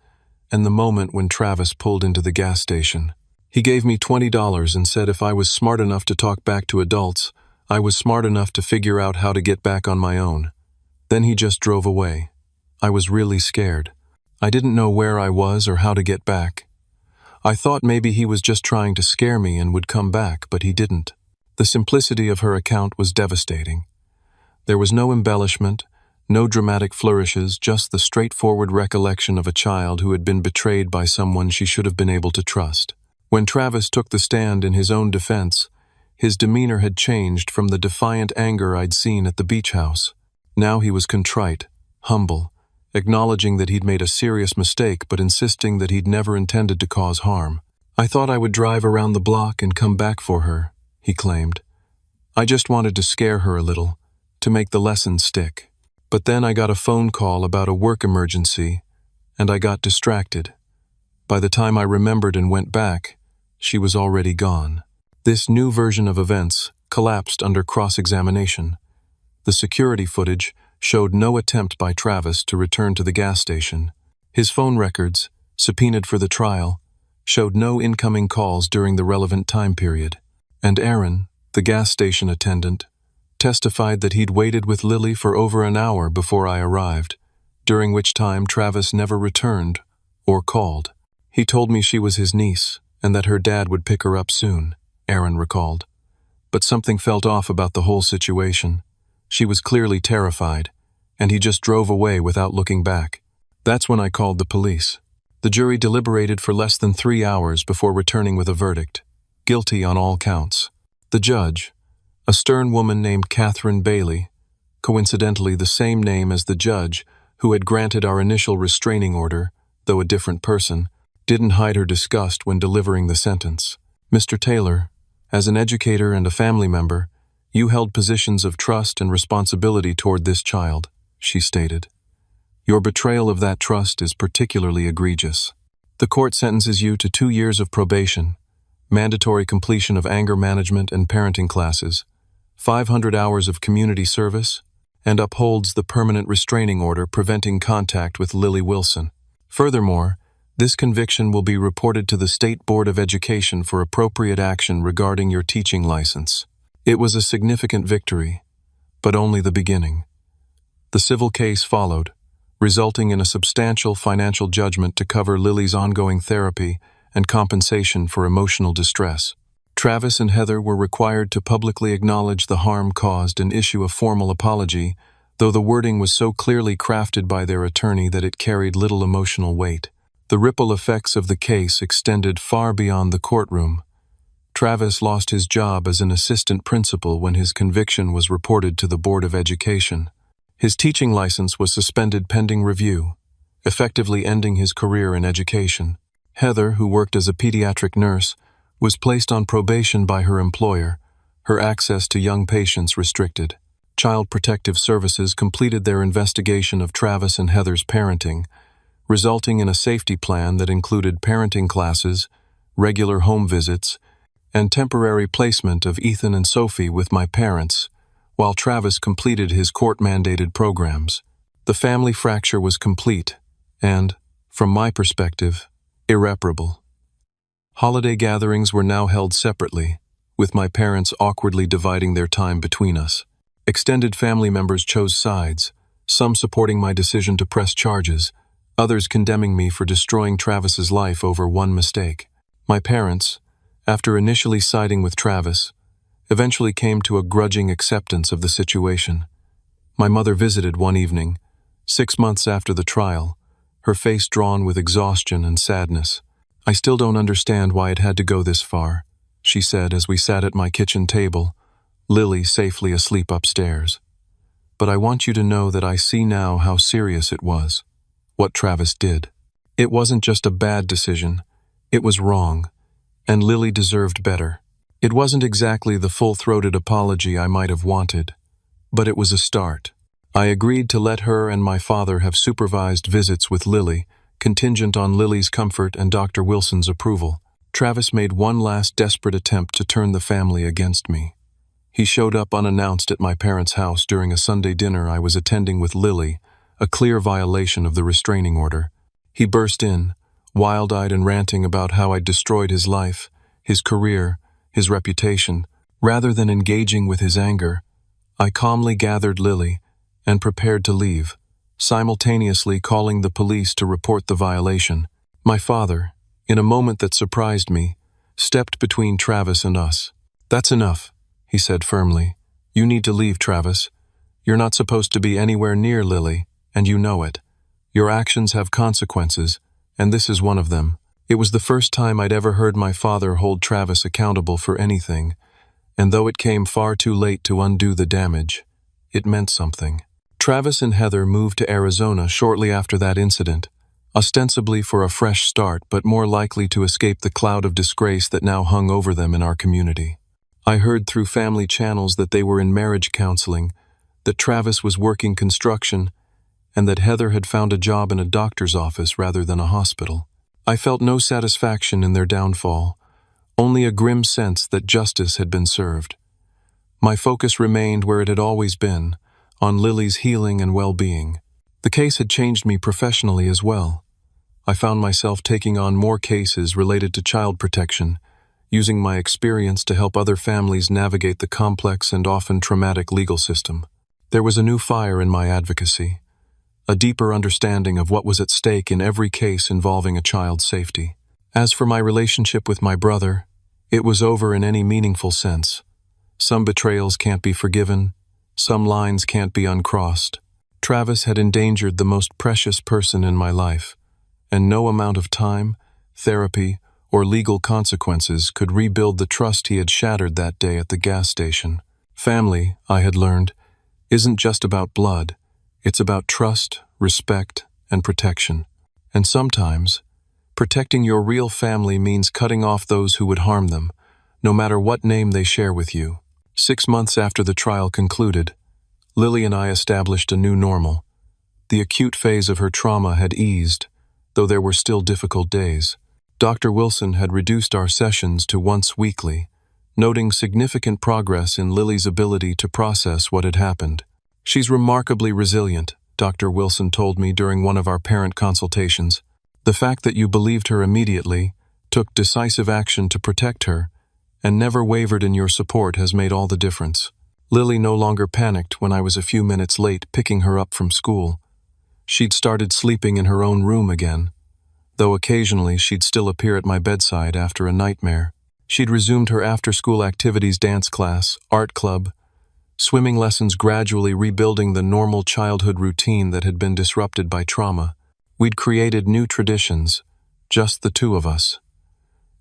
and the moment when Travis pulled into the gas station. "He gave me $20 and said if I was smart enough to talk back to adults, I was smart enough to figure out how to get back on my own. Then he just drove away. I was really scared. I didn't know where I was or how to get back. I thought maybe he was just trying to scare me and would come back, but he didn't." The simplicity of her account was devastating. There was no embellishment, no dramatic flourishes, just the straightforward recollection of a child who had been betrayed by someone she should have been able to trust. When Travis took the stand in his own defense, his demeanor had changed from the defiant anger I'd seen at the beach house. Now he was contrite, humble, acknowledging that he'd made a serious mistake but insisting that he'd never intended to cause harm. "I thought I would drive around the block and come back for her," he claimed. "I just wanted to scare her a little, to make the lesson stick. But then I got a phone call about a work emergency, and I got distracted. By the time I remembered and went back, she was already gone." This new version of events collapsed under cross-examination. The security footage showed no attempt by Travis to return to the gas station. His phone records, subpoenaed for the trial, showed no incoming calls during the relevant time period. And Aaron, the gas station attendant, testified that he'd waited with Lily for over an hour before I arrived, during which time Travis never returned or called. "He told me she was his niece and that her dad would pick her up soon," Aaron recalled. "But something felt off about the whole situation. She was clearly terrified, and he just drove away without looking back. That's when I called the police." The jury deliberated for less than 3 hours before returning with a verdict: guilty on all counts. The judge, a stern woman named Catherine Bailey, coincidentally the same name as the judge who had granted our initial restraining order, though a different person, didn't hide her disgust when delivering the sentence. "Mr. Taylor, as an educator and a family member, you held positions of trust and responsibility toward this child," she stated. "Your betrayal of that trust is particularly egregious. The court sentences you to 2 years of probation, mandatory completion of anger management and parenting classes, 500 hours of community service, and upholds the permanent restraining order preventing contact with Lily Wilson. Furthermore, this conviction will be reported to the State Board of Education for appropriate action regarding your teaching license." It was a significant victory, but only the beginning. The civil case followed, resulting in a substantial financial judgment to cover Lily's ongoing therapy and compensation for emotional distress. Travis and Heather were required to publicly acknowledge the harm caused and issue a formal apology, though the wording was so clearly crafted by their attorney that it carried little emotional weight. The ripple effects of the case extended far beyond the courtroom. Travis lost his job as an assistant principal when his conviction was reported to the Board of Education. His teaching license was suspended pending review, effectively ending his career in education. Heather, who worked as a pediatric nurse, was placed on probation by her employer, her access to young patients restricted. Child Protective Services completed their investigation of Travis and Heather's parenting, resulting in a safety plan that included parenting classes, regular home visits, and temporary placement of Ethan and Sophie with my parents, while Travis completed his court-mandated programs. The family fracture was complete and, from my perspective, irreparable. Holiday gatherings were now held separately, with my parents awkwardly dividing their time between us. Extended family members chose sides, some supporting my decision to press charges, others condemning me for destroying Travis's life over one mistake. My parents, after initially siding with Travis, eventually came to a grudging acceptance of the situation. My mother visited one evening, 6 months after the trial, her face drawn with exhaustion and sadness. "I still don't understand why it had to go this far," she said as we sat at my kitchen table, Lily safely asleep upstairs. "But I want you to know that I see now how serious it was, what Travis did. It wasn't just a bad decision, it was wrong, and Lily deserved better. It wasn't exactly the full-throated apology I might have wanted, but it was a start. I agreed to let her and my father have supervised visits with Lily, contingent on Lily's comfort and Dr. Wilson's approval. Travis made one last desperate attempt to turn the family against me. He showed up unannounced at my parents' house during a Sunday dinner I was attending with Lily, a clear violation of the restraining order. He burst in, wild-eyed and ranting about how I'd destroyed his life, his career, his reputation. Rather than engaging with his anger, I calmly gathered Lily and prepared to leave, simultaneously calling the police to report the violation. My father, in a moment that surprised me, stepped between Travis and us. "That's enough," he said firmly. "You need to leave, Travis. You're not supposed to be anywhere near Lily, and you know it. Your actions have consequences, and this is one of them." It was the first time I'd ever heard my father hold Travis accountable for anything, and though it came far too late to undo the damage, it meant something. Travis and Heather moved to Arizona shortly after that incident, ostensibly for a fresh start but more likely to escape the cloud of disgrace that now hung over them in our community. I heard through family channels that they were in marriage counseling, that Travis was working construction, and that Heather had found a job in a doctor's office rather than a hospital. I felt no satisfaction in their downfall, only a grim sense that justice had been served. My focus remained where it had always been, on Lily's healing and well-being. The case had changed me professionally as well. I found myself taking on more cases related to child protection, using my experience to help other families navigate the complex and often traumatic legal system. There was a new fire in my advocacy, a deeper understanding of what was at stake in every case involving a child's safety. As for my relationship with my brother, it was over in any meaningful sense. Some betrayals can't be forgiven, some lines can't be uncrossed. Travis had endangered the most precious person in my life, and no amount of time, therapy, or legal consequences could rebuild the trust he had shattered that day at the gas station. Family, I had learned, isn't just about blood. It's about trust, respect, and protection. And sometimes, protecting your real family means cutting off those who would harm them, no matter what name they share with you. 6 months after the trial concluded, Lily and I established a new normal. The acute phase of her trauma had eased, though there were still difficult days. Dr. Wilson had reduced our sessions to once weekly, noting significant progress in Lily's ability to process what had happened. "She's remarkably resilient," Dr. Wilson told me during one of our parent consultations. "The fact that you believed her immediately, took decisive action to protect her, and never wavered in your support has made all the difference." Lily no longer panicked when I was a few minutes late picking her up from school. She'd started sleeping in her own room again, though occasionally she'd still appear at my bedside after a nightmare. She'd resumed her after-school activities, dance class, art club, swimming lessons, gradually rebuilding the normal childhood routine that had been disrupted by trauma. We'd created new traditions, just the two of us.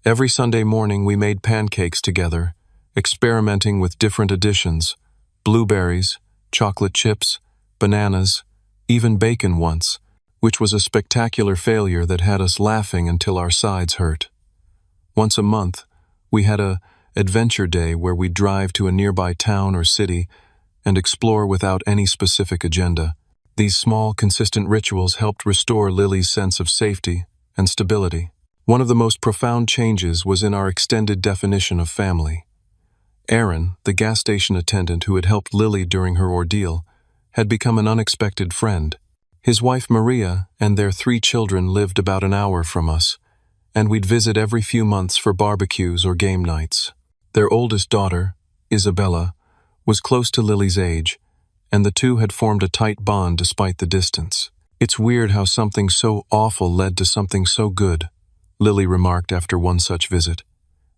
Every Sunday morning we made pancakes together, experimenting with different additions: blueberries, chocolate chips, bananas, even bacon once, which was a spectacular failure that had us laughing until our sides hurt. Once a month, we had a adventure day where we'd drive to a nearby town or city and explore without any specific agenda. These small, consistent rituals helped restore Lily's sense of safety and stability. One of the most profound changes was in our extended definition of family. Aaron, the gas station attendant who had helped Lily during her ordeal, had become an unexpected friend. His wife Maria and their 3 children lived about an hour from us, and we'd visit every few months for barbecues or game nights. Their oldest daughter, Isabella, was close to Lily's age, and the two had formed a tight bond despite the distance. "It's weird how something so awful led to something so good," Lily remarked after one such visit.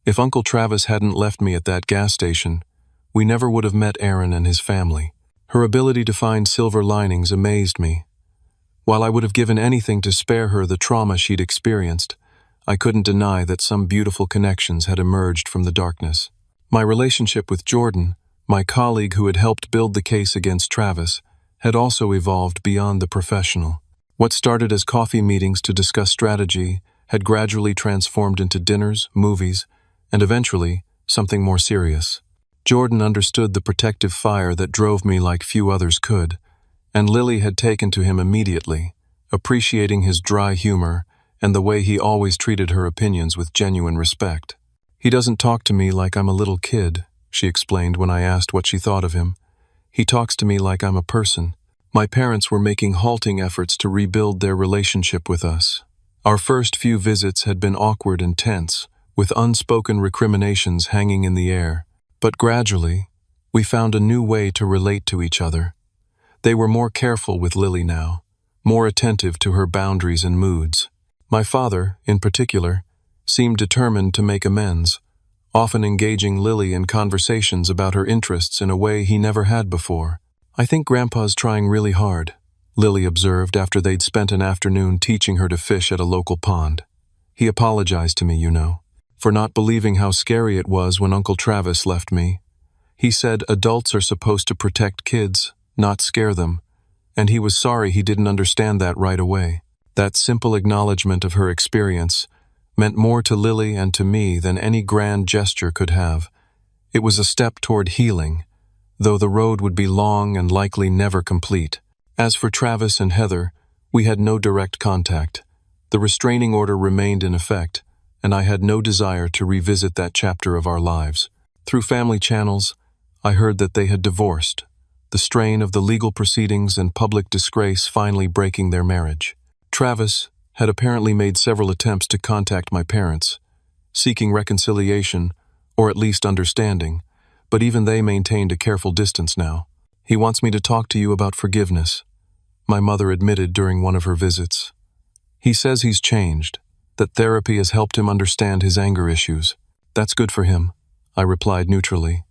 "If Uncle Travis hadn't left me at that gas station, we never would have met Aaron and his family." Her ability to find silver linings amazed me. While I would have given anything to spare her the trauma she'd experienced, I couldn't deny that some beautiful connections had emerged from the darkness. My relationship with Jordan, my colleague who had helped build the case against Travis, had also evolved beyond the professional. What started as coffee meetings to discuss strategy had gradually transformed into dinners, movies, and eventually something more serious. Jordan understood the protective fire that drove me like few others could, and Lily had taken to him immediately, appreciating his dry humor and the way he always treated her opinions with genuine respect. "He doesn't talk to me like I'm a little kid," she explained when I asked what she thought of him. "He talks to me like I'm a person." My parents were making halting efforts to rebuild their relationship with us. Our first few visits had been awkward and tense, with unspoken recriminations hanging in the air. But gradually, we found a new way to relate to each other. They were more careful with Lily now, more attentive to her boundaries and moods. My father, in particular, seemed determined to make amends, often engaging Lily in conversations about her interests in a way he never had before. "I think Grandpa's trying really hard," Lily observed after they'd spent an afternoon teaching her to fish at a local pond. "He apologized to me, you know, for not believing how scary it was when Uncle Travis left me. He said adults are supposed to protect kids, not scare them, and he was sorry he didn't understand that right away." That simple acknowledgement of her experience meant more to Lily and to me than any grand gesture could have. It was a step toward healing, though the road would be long and likely never complete. As for Travis and Heather, we had no direct contact. The restraining order remained in effect, and I had no desire to revisit that chapter of our lives. Through family channels, I heard that they had divorced, the strain of the legal proceedings and public disgrace finally breaking their marriage. Travis had apparently made several attempts to contact my parents, seeking reconciliation, or at least understanding, but even they maintained a careful distance now. "He wants me to talk to you about forgiveness," my mother admitted during one of her visits. "He says he's changed, that therapy has helped him understand his anger issues." "That's good for him," I replied neutrally.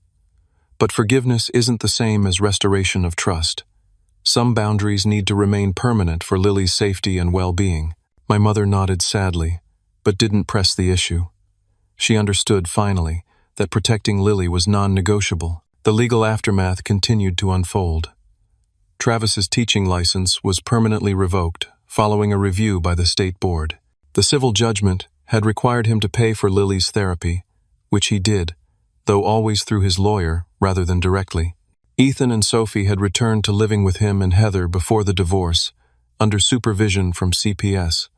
"But forgiveness isn't the same as restoration of trust. Some boundaries need to remain permanent for Lily's safety and well-being." My mother nodded sadly, but didn't press the issue. She understood, finally, that protecting Lily was non-negotiable. The legal aftermath continued to unfold. Travis's teaching license was permanently revoked, following a review by the state board. The civil judgment had required him to pay for Lily's therapy, which he did, though always through his lawyer rather than directly. Ethan and Sophie had returned to living with him and Heather before the divorce, under supervision from CPS,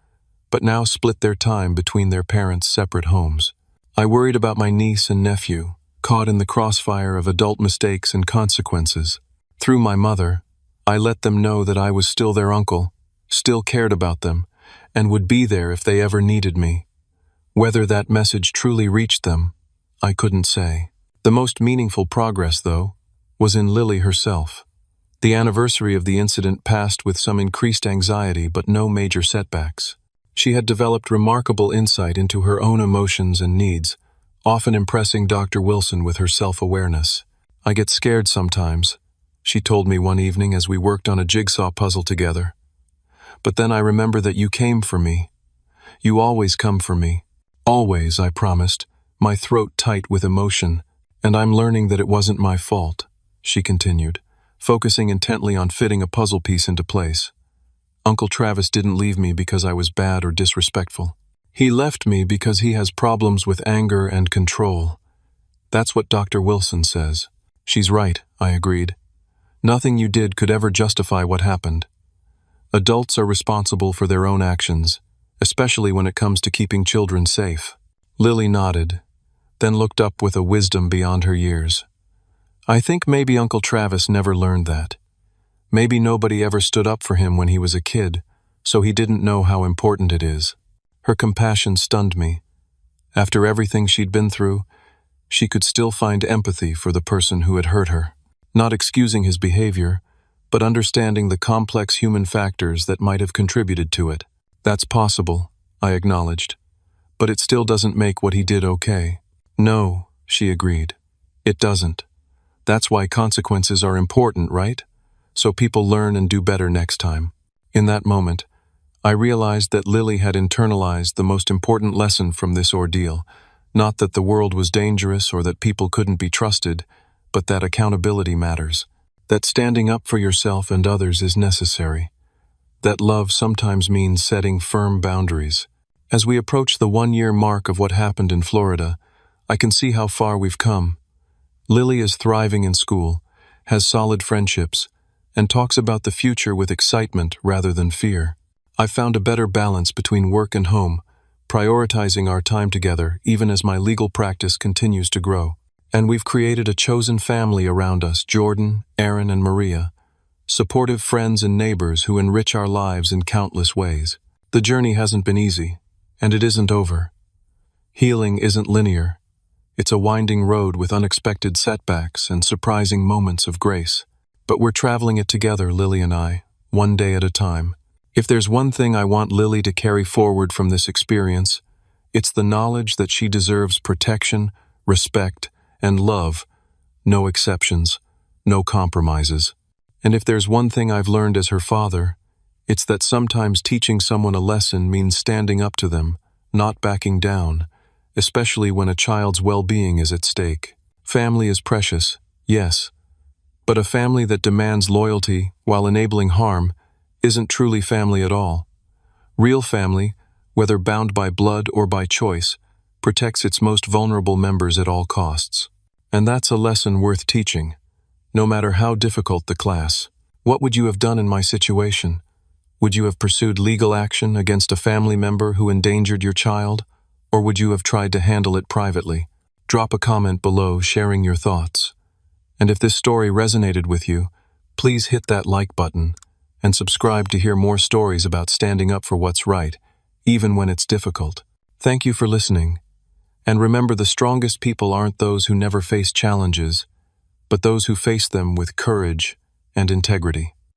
but now split their time between their parents' separate homes. I worried about my niece and nephew, caught in the crossfire of adult mistakes and consequences. Through my mother, I let them know that I was still their uncle, still cared about them, and would be there if they ever needed me. Whether that message truly reached them, I couldn't say. The most meaningful progress, though, was in Lily herself. The anniversary of the incident passed with some increased anxiety but no major setbacks. She had developed remarkable insight into her own emotions and needs, often impressing Dr. Wilson with her self-awareness. "I get scared sometimes," she told me one evening as we worked on a jigsaw puzzle together. "But then I remember that you came for me. You always come for me." Always, I promised, my throat tight with emotion. And I'm learning that it wasn't my fault, she continued, focusing intently on fitting a puzzle piece into place. Uncle Travis didn't leave me because I was bad or disrespectful. He left me because he has problems with anger and control. That's what Dr. Wilson says. She's right, I agreed. Nothing you did could ever justify what happened. Adults are responsible for their own actions, especially when it comes to keeping children safe. Lily nodded, then looked up with a wisdom beyond her years. I think maybe Uncle Travis never learned that. Maybe nobody ever stood up for him when he was a kid, so he didn't know how important it is. Her compassion stunned me. After everything she'd been through, she could still find empathy for the person who had hurt her. Not excusing his behavior, but understanding the complex human factors that might have contributed to it. That's possible, I acknowledged. But it still doesn't make what he did okay. No, she agreed. It doesn't. That's why consequences are important, right? So people learn and do better next time. In that moment, I realized that Lily had internalized the most important lesson from this ordeal. Not that the world was dangerous or that people couldn't be trusted, but that accountability matters. That standing up for yourself and others is necessary. That love sometimes means setting firm boundaries. As we approach the 1-year mark of what happened in Florida, I can see how far we've come. Lily is thriving in school, has solid friendships, and talks about the future with excitement rather than fear. I've found a better balance between work and home, prioritizing our time together even as my legal practice continues to grow. And we've created a chosen family around us, Jordan, Aaron, and Maria, supportive friends and neighbors who enrich our lives in countless ways. The journey hasn't been easy, and it isn't over. Healing isn't linear. It's a winding road with unexpected setbacks and surprising moments of grace. But we're traveling it together, Lily and I, one day at a time. If there's one thing I want Lily to carry forward from this experience, it's the knowledge that she deserves protection, respect, and love, no exceptions, no compromises. And if there's one thing I've learned as her father, it's that sometimes teaching someone a lesson means standing up to them, not backing down, especially when a child's well-being is at stake. Family is precious, yes, but a family that demands loyalty while enabling harm isn't truly family at all. Real family, whether bound by blood or by choice, protects its most vulnerable members at all costs. And that's a lesson worth teaching, no matter how difficult the class. What would you have done in my situation? Would you have pursued legal action against a family member who endangered your child, or would you have tried to handle it privately? Drop a comment below sharing your thoughts. And if this story resonated with you, please hit that like button and subscribe to hear more stories about standing up for what's right, even when it's difficult. Thank you for listening. And remember, the strongest people aren't those who never face challenges, but those who face them with courage and integrity.